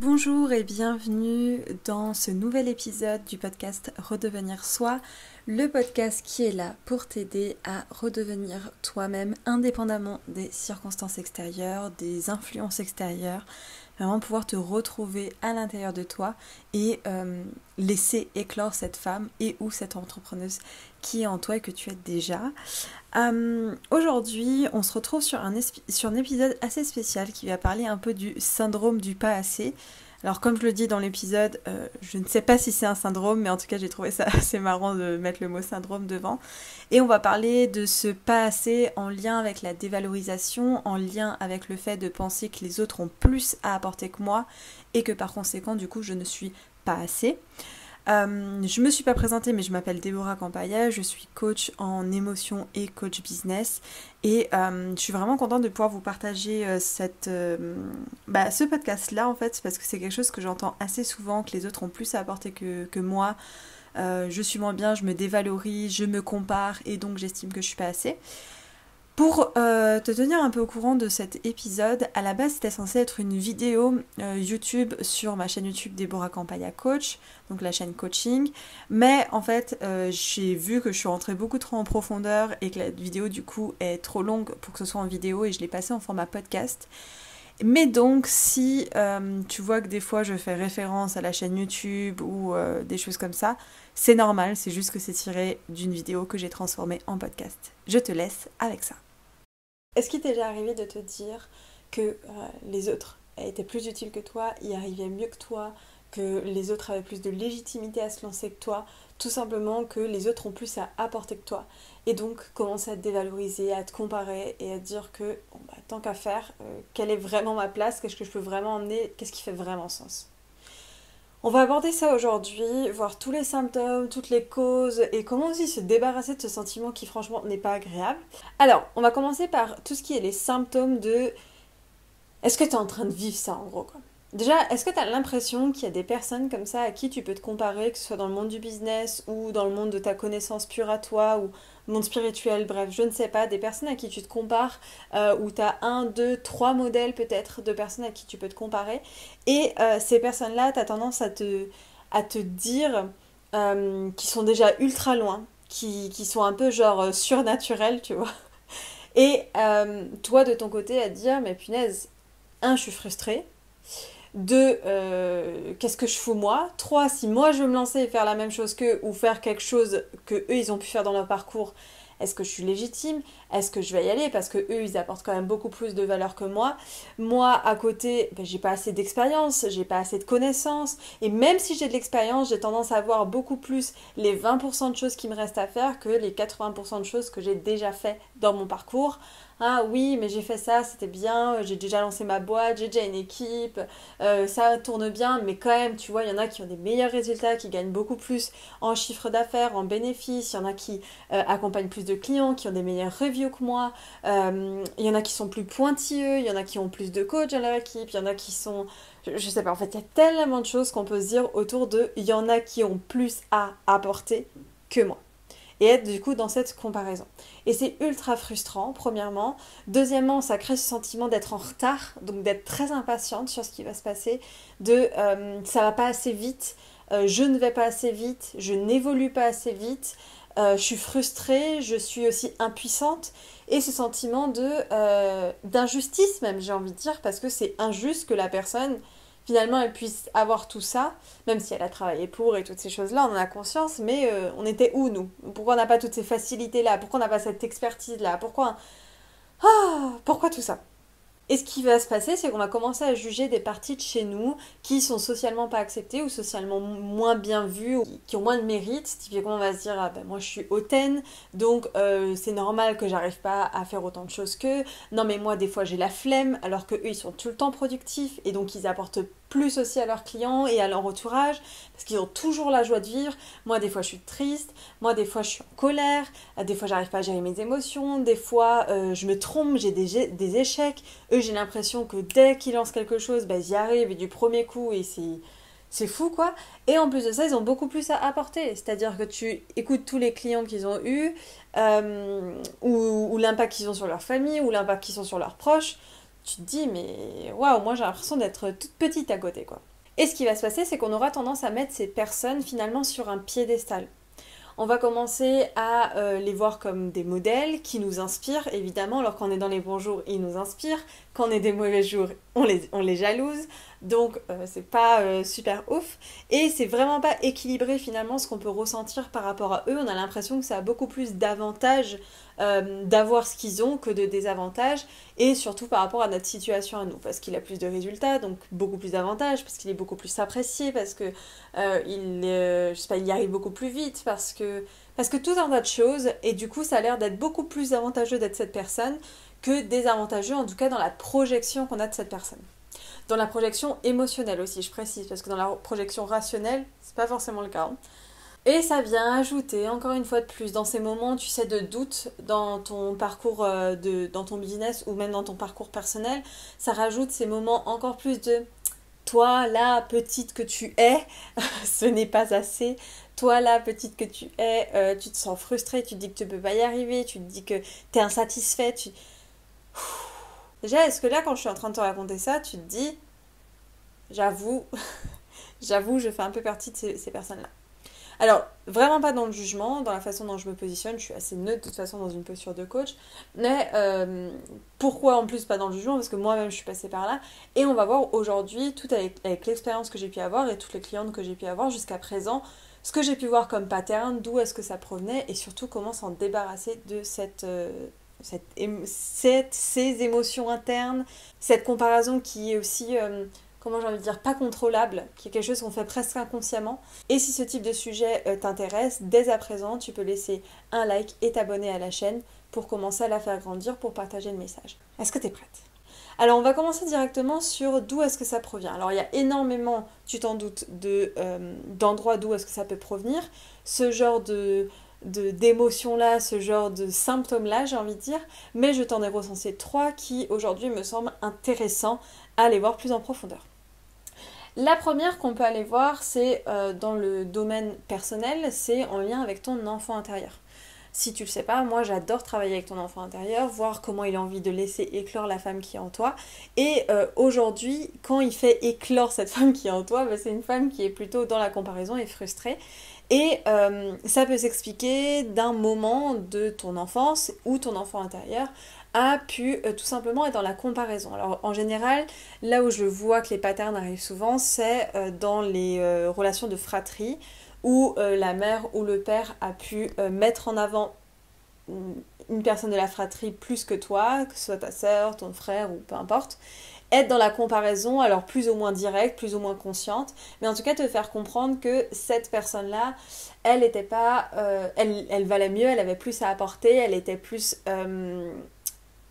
Bonjour et bienvenue dans ce nouvel épisode du podcast Redevenir Soi, le podcast qui est là pour t'aider à redevenir toi-même indépendamment des circonstances extérieures, des influences extérieures, vraiment pouvoir te retrouver à l'intérieur de toi et laisser éclore cette femme et ou cette entrepreneuse qui est en toi et que tu es déjà. Aujourd'hui, on se retrouve sur un épisode assez spécial qui va parler un peu du syndrome du pas assez. Alors comme je le dis dans l'épisode, je ne sais pas si c'est un syndrome, mais en tout cas j'ai trouvé ça assez marrant de mettre le mot syndrome devant. Et on va parler de ce pas assez en lien avec la dévalorisation, en lien avec le fait de penser que les autres ont plus à apporter que moi et que par conséquent du coup je ne suis pas assez. Je me suis pas présentée, mais je m'appelle Déborah Campaya, je suis coach en émotion et coach business et je suis vraiment contente de pouvoir vous partager ce podcast-là en fait, parce que c'est quelque chose que j'entends assez souvent, que les autres ont plus à apporter que moi. Je suis moins bien, je me dévalorise, je me compare et donc j'estime que je suis pas assez. Pour te tenir un peu au courant de cet épisode, à la base c'était censé être une vidéo YouTube sur ma chaîne YouTube Déborah Campaya Coach, donc la chaîne coaching, mais en fait j'ai vu que je suis rentrée beaucoup trop en profondeur et que la vidéo du coup est trop longue pour que ce soit en vidéo et je l'ai passée en format podcast. Mais donc si tu vois que des fois je fais référence à la chaîne YouTube ou des choses comme ça, c'est normal, c'est juste que c'est tiré d'une vidéo que j'ai transformée en podcast. Je te laisse avec ça. Est-ce qu'il t'est déjà arrivé de te dire que les autres étaient plus utiles que toi, y arrivaient mieux que toi, que les autres avaient plus de légitimité à se lancer que toi, tout simplement que les autres ont plus à apporter que toi, et donc commencer à te dévaloriser, à te comparer et à te dire que tant qu'à faire, quelle est vraiment ma place, qu'est-ce que je peux vraiment emmener, qu'est-ce qui fait vraiment sens. On va aborder ça aujourd'hui, voir tous les symptômes, toutes les causes et comment aussi se débarrasser de ce sentiment qui franchement n'est pas agréable. Alors, on va commencer par tout ce qui est les symptômes de... Est-ce que tu es en train de vivre ça en gros quoi. Déjà, est-ce que tu as l'impression qu'il y a des personnes comme ça à qui tu peux te comparer, que ce soit dans le monde du business ou dans le monde de ta connaissance pure à toi ou monde spirituel, bref, je ne sais pas, des personnes à qui tu te compares, où tu as un, deux, trois modèles peut-être de personnes à qui tu peux te comparer, et ces personnes-là, tu as tendance à te dire qu'ils sont déjà ultra loin, qui sont un peu genre surnaturels, tu vois, et toi de ton côté à te dire, mais punaise, un, je suis frustrée. Deux, qu'est-ce que je fous moi? Trois, si moi je veux me lancer et faire la même chose qu'eux ou faire quelque chose que eux ils ont pu faire dans leur parcours, est-ce que je suis légitime? Est-ce que je vais y aller? Parce que eux ils apportent quand même beaucoup plus de valeur que moi. Moi à côté, j'ai pas assez d'expérience, j'ai pas assez de connaissances. Et même si j'ai de l'expérience, j'ai tendance à voir beaucoup plus les 20% de choses qui me restent à faire que les 80% de choses que j'ai déjà fait dans mon parcours. Ah oui, mais j'ai fait ça, c'était bien, j'ai déjà lancé ma boîte, j'ai déjà une équipe, ça tourne bien, mais quand même, tu vois, il y en a qui ont des meilleurs résultats, qui gagnent beaucoup plus en chiffre d'affaires, en bénéfices, il y en a qui accompagnent plus de clients, qui ont des meilleures reviews que moi, il y en a qui sont plus pointilleux, il y en a qui ont plus de coachs dans leur équipe, il y en a qui sont... Je sais pas, en fait, il y a tellement de choses qu'on peut se dire autour de... Il y en a qui ont plus à apporter que moi et être du coup dans cette comparaison. Et c'est ultra frustrant, premièrement. Deuxièmement, ça crée ce sentiment d'être en retard, donc d'être très impatiente sur ce qui va se passer, de ça va pas assez vite, je ne vais pas assez vite, je n'évolue pas assez vite, je suis frustrée, je suis aussi impuissante, et ce sentiment d'injustice même, j'ai envie de dire, parce que c'est injuste que la personne finalement elle puisse avoir tout ça, même si elle a travaillé pour et toutes ces choses-là, on en a conscience, mais on était où nous? Pourquoi on n'a pas toutes ces facilités-là? Pourquoi on n'a pas cette expertise-là? Pourquoi tout ça? Et ce qui va se passer, c'est qu'on va commencer à juger des parties de chez nous qui sont socialement pas acceptées ou socialement moins bien vues, ou qui ont moins de mérite. Typiquement, on va se dire, ah ben moi je suis hautaine, donc c'est normal que j'arrive pas à faire autant de choses qu'eux. Non mais moi des fois j'ai la flemme, alors que eux ils sont tout le temps productifs et donc ils apportent plus aussi à leurs clients et à leur entourage, parce qu'ils ont toujours la joie de vivre. Moi des fois je suis triste, moi des fois je suis en colère, des fois j'arrive pas à gérer mes émotions, des fois je me trompe, j'ai des échecs. Eux, j'ai l'impression que dès qu'ils lancent quelque chose, ils y arrivent et du premier coup, et c'est fou quoi. Et en plus de ça, ils ont beaucoup plus à apporter. C'est-à-dire que tu écoutes tous les clients qu'ils ont eus, ou l'impact qu'ils ont sur leur famille, ou l'impact qu'ils ont sur leurs proches. tu te dis, mais waouh, moi j'ai l'impression d'être toute petite à côté, quoi. Et ce qui va se passer, c'est qu'on aura tendance à mettre ces personnes finalement sur un piédestal. On va commencer à les voir comme des modèles qui nous inspirent, évidemment. Alors quand on est dans les bons jours, ils nous inspirent. Quand on est des mauvais jours, on les jalouse. Donc c'est pas super ouf. Et c'est vraiment pas équilibré finalement ce qu'on peut ressentir par rapport à eux. On a l'impression que ça a beaucoup plus d'avantages d'avoir ce qu'ils ont que de désavantages. Et surtout par rapport à notre situation à nous. Parce qu'il a plus de résultats, donc beaucoup plus d'avantages. Parce qu'il est beaucoup plus apprécié. Parce que je sais pas, il y arrive beaucoup plus vite. Parce que tout un tas de choses. Et du coup, ça a l'air d'être beaucoup plus avantageux d'être cette personne que désavantageux, en tout cas dans la projection qu'on a de cette personne. Dans la projection émotionnelle aussi, je précise, parce que dans la projection rationnelle, c'est pas forcément le cas. Hein. Et ça vient ajouter, encore une fois de plus, dans ces moments, tu sais, de doute dans ton parcours, dans ton business ou même dans ton parcours personnel, ça rajoute ces moments encore plus de toi, la petite que tu es, ce n'est pas assez. Toi, la petite que tu es, tu te sens frustrée, tu te dis que tu ne peux pas y arriver, tu te dis que tu es insatisfait. Déjà, est-ce que là, quand je suis en train de te raconter ça, tu te dis, j'avoue, je fais un peu partie de ces personnes-là. Alors, vraiment pas dans le jugement, dans la façon dont je me positionne, je suis assez neutre de toute façon dans une posture de coach, mais pourquoi en plus pas dans le jugement, parce que moi-même je suis passée par là, et on va voir aujourd'hui, tout avec l'expérience que j'ai pu avoir et toutes les clientes que j'ai pu avoir jusqu'à présent, ce que j'ai pu voir comme pattern, d'où est-ce que ça provenait, et surtout comment s'en débarrasser de ces émotions internes, cette comparaison qui est aussi... comment j'ai envie de dire, pas contrôlable, qui est quelque chose qu'on fait presque inconsciemment. Et si ce type de sujet t'intéresse, dès à présent, tu peux laisser un like et t'abonner à la chaîne pour commencer à la faire grandir, pour partager le message. Est-ce que t'es prête ? Alors on va commencer directement sur d'où est-ce que ça provient. Alors il y a énormément, tu t'en doutes, d'endroits d'où est-ce que ça peut provenir. Ce genre d'émotions-là, ce genre de symptômes-là, j'ai envie de dire, mais je t'en ai recensé 3 qui aujourd'hui me semblent intéressants à aller voir plus en profondeur. La première qu'on peut aller voir, c'est dans le domaine personnel, c'est en lien avec ton enfant intérieur. Si tu le sais pas, moi j'adore travailler avec ton enfant intérieur, voir comment il a envie de laisser éclore la femme qui est en toi. Et aujourd'hui, quand il fait éclore cette femme qui est en toi, c'est une femme qui est plutôt dans la comparaison et frustrée. Et ça peut s'expliquer d'un moment de ton enfance où ton enfant intérieur a pu tout simplement être dans la comparaison. Alors en général, là où je vois que les patterns arrivent souvent, c'est dans les relations de fratrie, où la mère ou le père a pu mettre en avant une personne de la fratrie plus que toi, que ce soit ta sœur, ton frère ou peu importe, être dans la comparaison, alors plus ou moins directe, plus ou moins consciente, mais en tout cas te faire comprendre que cette personne-là, elle n'était pas, elle valait mieux, elle avait plus à apporter, elle était plus,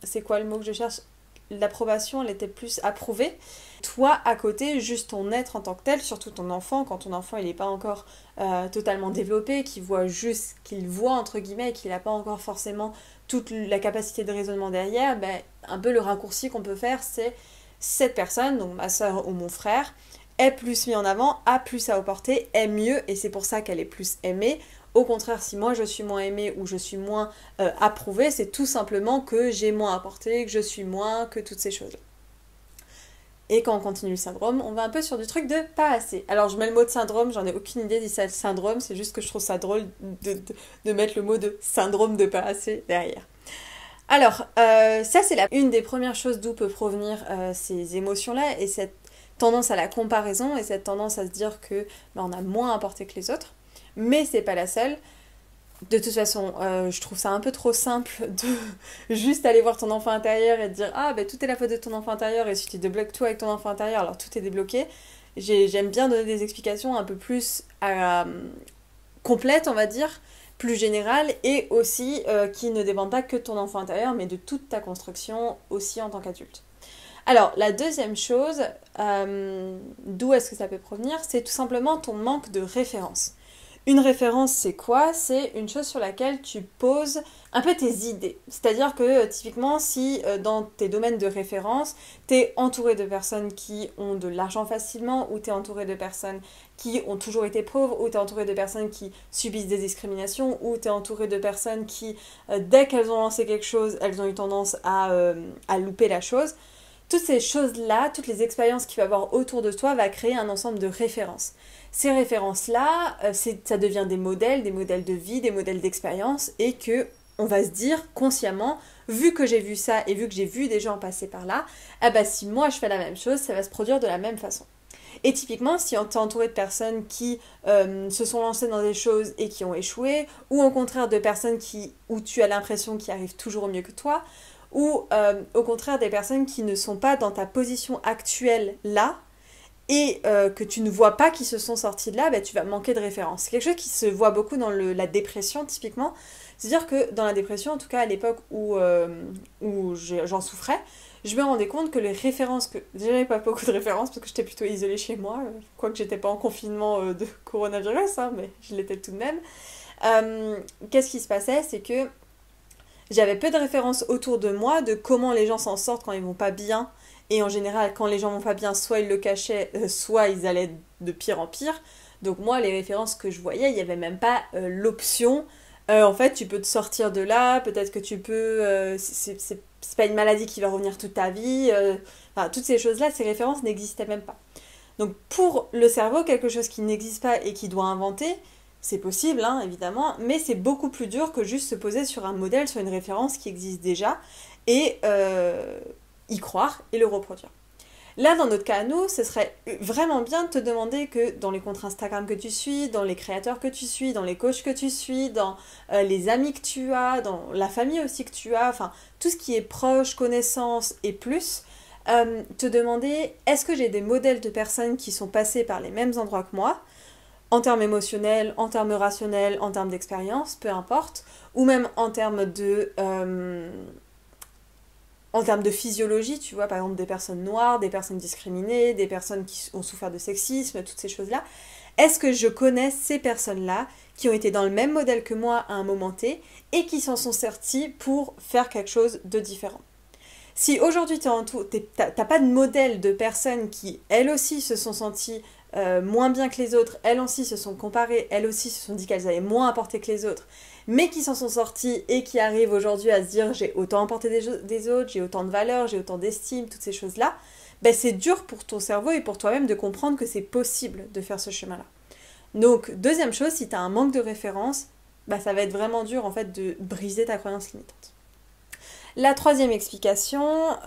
c'est quoi le mot que je cherche ? L'approbation, elle était plus approuvée. Toi, à côté, juste ton être en tant que tel, surtout ton enfant, quand ton enfant il n'est pas encore totalement développé, qu'il voit entre guillemets, et qu'il n'a pas encore forcément toute la capacité de raisonnement derrière, un peu le raccourci qu'on peut faire, c'est cette personne, donc ma soeur ou mon frère, est plus mis en avant, a plus à apporter, est mieux, et c'est pour ça qu'elle est plus aimée. Au contraire, si moi je suis moins aimée ou je suis moins approuvée, c'est tout simplement que j'ai moins apporté, que je suis moins, que toutes ces choses-là. Et quand on continue le syndrome, on va un peu sur du truc de pas assez. Alors je mets le mot de syndrome, j'en ai aucune idée si c'est le syndrome, c'est juste que je trouve ça drôle de mettre le mot de syndrome de pas assez derrière. Alors, ça c'est une des premières choses d'où peut provenir ces émotions-là et cette tendance à la comparaison et cette tendance à se dire que on a moins apporté que les autres. Mais c'est pas la seule. De toute façon, je trouve ça un peu trop simple de juste aller voir ton enfant intérieur et te dire tout est la faute de ton enfant intérieur et si tu débloques tout avec ton enfant intérieur, alors tout est débloqué. J'aime bien donner des explications un peu plus complètes, on va dire, plus générales et aussi qui ne dépendent pas que de ton enfant intérieur mais de toute ta construction aussi en tant qu'adulte. Alors, la deuxième chose, d'où est-ce que ça peut provenir, c'est tout simplement ton manque de référence. Une référence, c'est quoi ? C'est une chose sur laquelle tu poses un peu tes idées. C'est-à-dire que typiquement, si dans tes domaines de référence, tu es entouré de personnes qui ont de l'argent facilement, ou tu es entouré de personnes qui ont toujours été pauvres, ou tu es entouré de personnes qui subissent des discriminations, ou tu es entouré de personnes qui, dès qu'elles ont lancé quelque chose, elles ont eu tendance à louper la chose. Toutes ces choses-là, toutes les expériences qu'il va y avoir autour de toi va créer un ensemble de références. Ces références-là, ça devient des modèles de vie, des modèles d'expérience, et que on va se dire consciemment, vu que j'ai vu ça et vu que j'ai vu des gens passer par là, ah bah si moi je fais la même chose, ça va se produire de la même façon. Et typiquement, si on t'est entouré de personnes qui se sont lancées dans des choses et qui ont échoué, ou au contraire de personnes où tu as l'impression qu'ils arrivent toujours mieux que toi, ou au contraire des personnes qui ne sont pas dans ta position actuelle là, et que tu ne vois pas qui se sont sortis de là, bah, tu vas manquer de référence. C'est quelque chose qui se voit beaucoup dans la dépression typiquement. C'est-à-dire que dans la dépression, en tout cas à l'époque où j'en souffrais, je me rendais compte que les références, déjà j'avais pas beaucoup de références parce que j'étais plutôt isolée chez moi, quoique j'étais pas en confinement de coronavirus, hein, mais je l'étais tout de même. Qu'est-ce qui se passait? C'est que j'avais peu de références autour de moi de comment les gens s'en sortent quand ils vont pas bien. Et en général, quand les gens vont pas bien, soit ils le cachaient, soit ils allaient de pire en pire. Donc moi, les références que je voyais, il n'y avait même pas l'option. En fait, tu peux te sortir de là, peut-être que tu peux... c'est pas une maladie qui va revenir toute ta vie. Enfin, toutes ces choses-là, ces références n'existaient même pas. Donc pour le cerveau, quelque chose qui n'existe pas et qui doit inventer, c'est possible, hein, évidemment, mais c'est beaucoup plus dur que juste se poser sur un modèle, sur une référence qui existe déjà, et y croire et le reproduire. Là, dans notre cas à nous, ce serait vraiment bien de te demander que dans les comptes Instagram que tu suis, dans les créateurs que tu suis, dans les coachs que tu suis, dans les amis que tu as, dans la famille aussi que tu as, enfin, tout ce qui est proche, connaissance et plus, te demander est-ce que j'ai des modèles de personnes qui sont passées par les mêmes endroits que moi, en termes émotionnels, en termes rationnels, en termes d'expérience, peu importe, ou même en termes de physiologie, tu vois, par exemple des personnes noires, des personnes discriminées, des personnes qui ont souffert de sexisme, toutes ces choses-là. Est-ce que je connais ces personnes-là qui ont été dans le même modèle que moi à un moment T et qui s'en sont sorties pour faire quelque chose de différent? Si aujourd'hui t'as pas de modèle de personnes qui, elles aussi, se sont senties moins bien que les autres, elles aussi se sont comparées, elles aussi se sont dit qu'elles avaient moins apporté que les autres, mais qui s'en sont sorties et qui arrivent aujourd'hui à se dire j'ai autant apporté des autres, j'ai autant de valeur, j'ai autant d'estime, toutes ces choses-là, ben c'est dur pour ton cerveau et pour toi-même de comprendre que c'est possible de faire ce chemin-là. Donc, deuxième chose, si tu as un manque de référence, ben ça va être vraiment dur en fait de briser ta croyance limitante. La troisième explication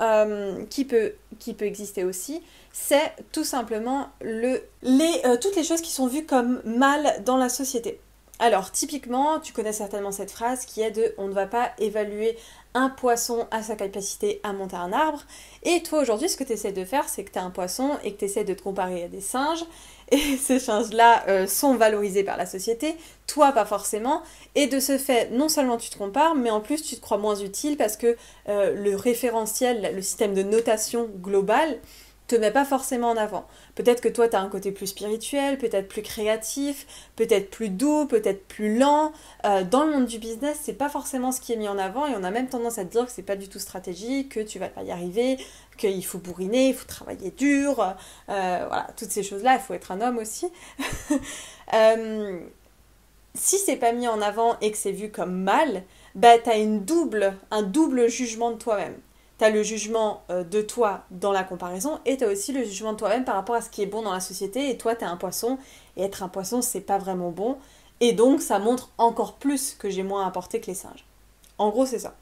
qui peut exister aussi, c'est tout simplement toutes les choses qui sont vues comme mal dans la société. Alors, typiquement, tu connais certainement cette phrase qui est de « on ne va pas évaluer un poisson à sa capacité à monter un arbre ». Et toi, aujourd'hui, ce que tu essaies de faire, c'est que tu as un poisson et que tu essaies de te comparer à des singes. Et ces singes-là sont valorisés par la société, toi pas forcément. Et de ce fait, non seulement tu te compares, mais en plus tu te crois moins utile parce que le référentiel, le système de notation global, te met pas forcément en avant. Peut-être que toi, tu as un côté plus spirituel, peut-être plus créatif, peut-être plus doux, peut-être plus lent. Dans le monde du business, c'est pas forcément ce qui est mis en avant et on a même tendance à te dire que c'est pas du tout stratégique, que tu vas pas y arriver, qu'il faut bourriner, il faut travailler dur. Voilà, toutes ces choses-là, il faut être un homme aussi. Si c'est pas mis en avant et que c'est vu comme mal, bah t'as un double jugement de toi-même. T'as le jugement de toi dans la comparaison et t'as aussi le jugement de toi-même par rapport à ce qui est bon dans la société. Et toi, t'es un poisson et être un poisson, c'est pas vraiment bon. Et donc, ça montre encore plus que j'ai moins apporté que les singes. En gros, c'est ça.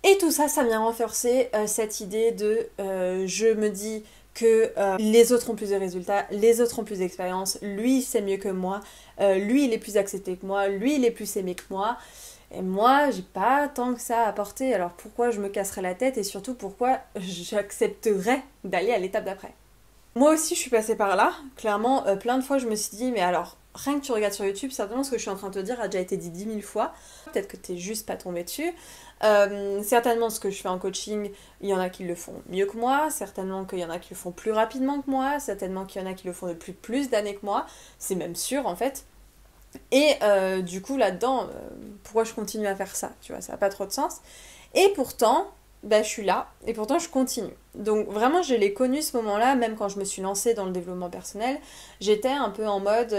Et tout ça, ça vient renforcer cette idée de je me dis que les autres ont plus de résultats, les autres ont plus d'expérience, lui, c'est mieux que moi, lui, il est plus accepté que moi, lui, il est plus aimé que moi. Et moi, j'ai pas tant que ça à apporter, alors pourquoi je me casserais la tête et surtout pourquoi j'accepterais d'aller à l'étape d'après? Moi aussi, je suis passée par là. Clairement, plein de fois, je me suis dit, mais alors, rien que tu regardes sur YouTube, certainement ce que je suis en train de te dire a déjà été dit 10 000 fois. Peut-être que t'es juste pas tombé dessus. Certainement, ce que je fais en coaching, il y en a qui le font mieux que moi. Certainement qu'il y en a qui le font plus rapidement que moi. Certainement qu'il y en a qui le font depuis plus d'années que moi. C'est même sûr, en fait. Et du coup, là-dedans, pourquoi je continue à faire ça? Tu vois, ça n'a pas trop de sens. Et pourtant, bah, je suis là, et pourtant je continue. Donc vraiment, je l'ai connu ce moment-là, même quand je me suis lancée dans le développement personnel, j'étais un peu en mode,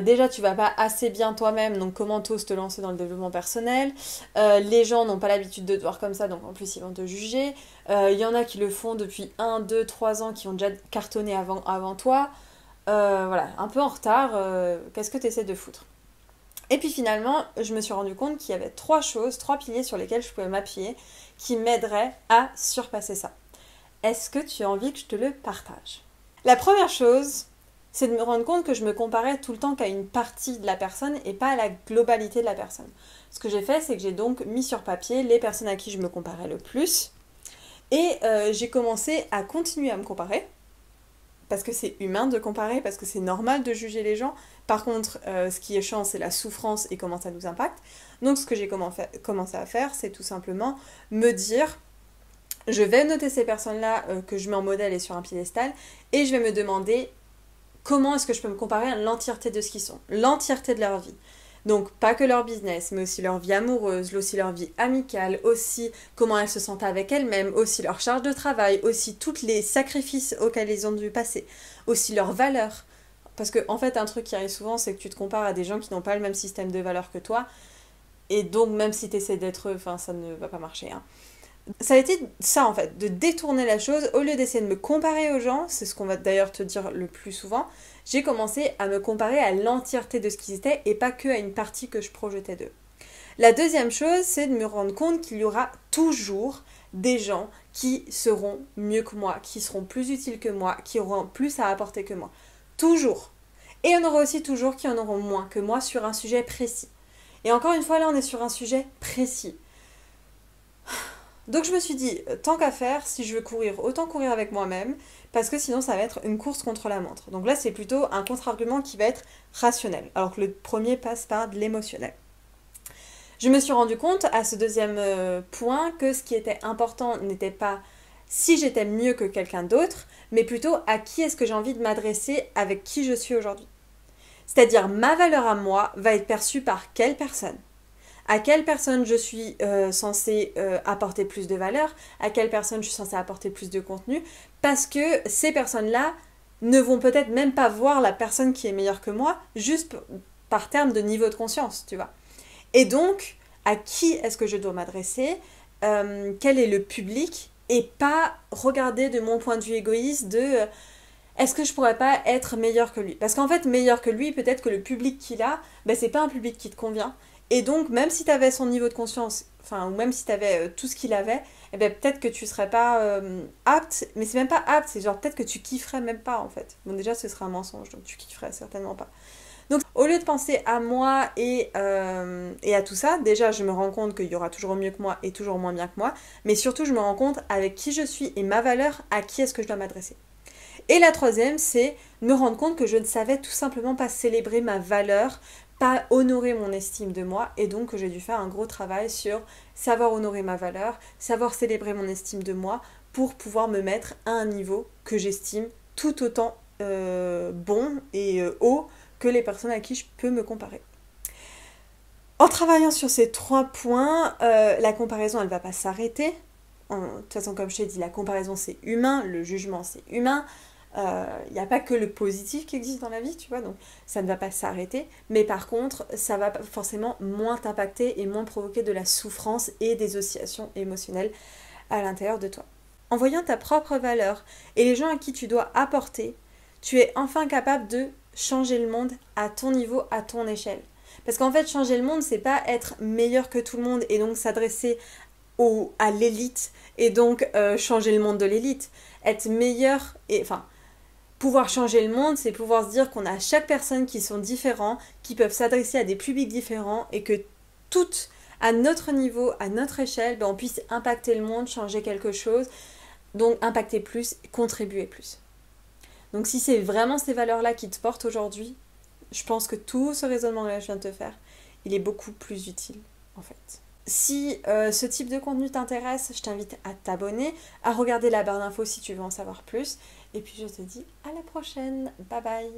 Déjà, tu vas pas assez bien toi-même, donc comment t'oses te lancer dans le développement personnel. Les gens n'ont pas l'habitude de te voir comme ça, donc en plus ils vont te juger. Il y en a qui le font depuis 1, 2, 3 ans, qui ont déjà cartonné avant toi. Voilà, un peu en retard, qu'est-ce que tu essaies de foutre? Et puis finalement, je me suis rendu compte qu'il y avait 3 piliers sur lesquels je pouvais m'appuyer, qui m'aideraient à surpasser ça. Est-ce que tu as envie que je te le partage? La première chose, c'est de me rendre compte que je me comparais tout le temps qu'à une partie de la personne et pas à la globalité de la personne. Ce que j'ai fait, c'est que j'ai donc mis sur papier les personnes à qui je me comparais le plus. Et j'ai commencé à continuer à me comparer, parce que c'est humain de comparer, parce que c'est normal de juger les gens. Par contre, ce qui est chiant, c'est la souffrance et comment ça nous impacte. Donc ce que j'ai commencé à faire, c'est tout simplement me dire, je vais noter ces personnes-là que je mets en modèle et sur un piédestal, et je vais me demander comment est-ce que je peux me comparer à l'entièreté de ce qu'ils sont, l'entièreté de leur vie. Donc pas que leur business, mais aussi leur vie amoureuse, aussi leur vie amicale, aussi comment elles se sentent avec elles-mêmes, aussi leur charge de travail, aussi tous les sacrifices auxquels ils ont dû passer, aussi leurs valeurs. Parce que en fait un truc qui arrive souvent, c'est que tu te compares à des gens qui n'ont pas le même système de valeurs que toi, et donc même si tu essaies d'être eux, enfin ça ne va pas marcher, hein. Ça a été ça en fait, de détourner la chose, au lieu d'essayer de me comparer aux gens, c'est ce qu'on va d'ailleurs te dire le plus souvent, j'ai commencé à me comparer à l'entièreté de ce qu'ils étaient et pas que à une partie que je projetais d'eux. La deuxième chose, c'est de me rendre compte qu'il y aura toujours des gens qui seront mieux que moi, qui seront plus utiles que moi, qui auront plus à apporter que moi. Toujours. Et il y en aura aussi toujours qui en auront moins que moi sur un sujet précis. Et encore une fois, là, on est sur un sujet précis. Donc je me suis dit, tant qu'à faire, si je veux courir, autant courir avec moi-même, parce que sinon ça va être une course contre la montre. Donc là c'est plutôt un contre-argument qui va être rationnel, alors que le premier passe par de l'émotionnel. Je me suis rendu compte à ce deuxième point que ce qui était important n'était pas si j'étais mieux que quelqu'un d'autre, mais plutôt à qui est-ce que j'ai envie de m'adresser avec qui je suis aujourd'hui. C'est-à-dire ma valeur à moi va être perçue par quelle personne? À quelle personne je suis censée apporter plus de valeur, à quelle personne je suis censée apporter plus de contenu, parce que ces personnes-là ne vont peut-être même pas voir la personne qui est meilleure que moi, juste par terme de niveau de conscience, tu vois. Et donc, à qui est-ce que je dois m'adresser, quel est le public, et pas regarder de mon point de vue égoïste de est-ce que je pourrais pas être meilleure que lui? Parce qu'en fait, meilleur que lui, peut-être que le public qu'il a, ben, c'est pas un public qui te convient. Et donc, même si tu avais son niveau de conscience, enfin, ou même si tu avais tout ce qu'il avait, eh ben, peut-être que tu serais pas apte, mais c'est même pas apte, c'est genre peut-être que tu kifferais même pas en fait. Bon, déjà, ce serait un mensonge, donc tu kifferais certainement pas. Donc, au lieu de penser à moi et à tout ça, déjà, je me rends compte qu'il y aura toujours mieux que moi et toujours moins bien que moi, mais surtout, je me rends compte avec qui je suis et ma valeur, à qui est-ce que je dois m'adresser. Et la troisième, c'est me rendre compte que je ne savais tout simplement pas célébrer ma valeur, pas honorer mon estime de moi, et donc que j'ai dû faire un gros travail sur savoir honorer ma valeur, savoir célébrer mon estime de moi, pour pouvoir me mettre à un niveau que j'estime tout autant bon et haut que les personnes à qui je peux me comparer. En travaillant sur ces 3 points, la comparaison, elle ne va pas s'arrêter. De toute façon, comme je t'ai dit, la comparaison, c'est humain, le jugement, c'est humain. Il n'y a pas que le positif qui existe dans la vie, tu vois, donc ça ne va pas s'arrêter, mais par contre, ça va forcément moins t'impacter et moins provoquer de la souffrance et des oscillations émotionnelles à l'intérieur de toi. En voyant ta propre valeur et les gens à qui tu dois apporter, tu es enfin capable de changer le monde à ton niveau, à ton échelle. Parce qu'en fait, changer le monde, c'est pas être meilleur que tout le monde et donc s'adresser à l'élite et donc changer le monde de l'élite. Être meilleur et enfin pouvoir changer le monde, c'est pouvoir se dire qu'on a chaque personne qui sont différents, qui peuvent s'adresser à des publics différents et que toutes, à notre niveau, à notre échelle, ben on puisse impacter le monde, changer quelque chose, donc impacter plus, contribuer plus. Donc si c'est vraiment ces valeurs-là qui te portent aujourd'hui, je pense que tout ce raisonnement que je viens de te faire, il est beaucoup plus utile en fait. Si ce type de contenu t'intéresse, je t'invite à t'abonner, à regarder la barre d'infos si tu veux en savoir plus. Et puis je te dis à la prochaine. Bye bye.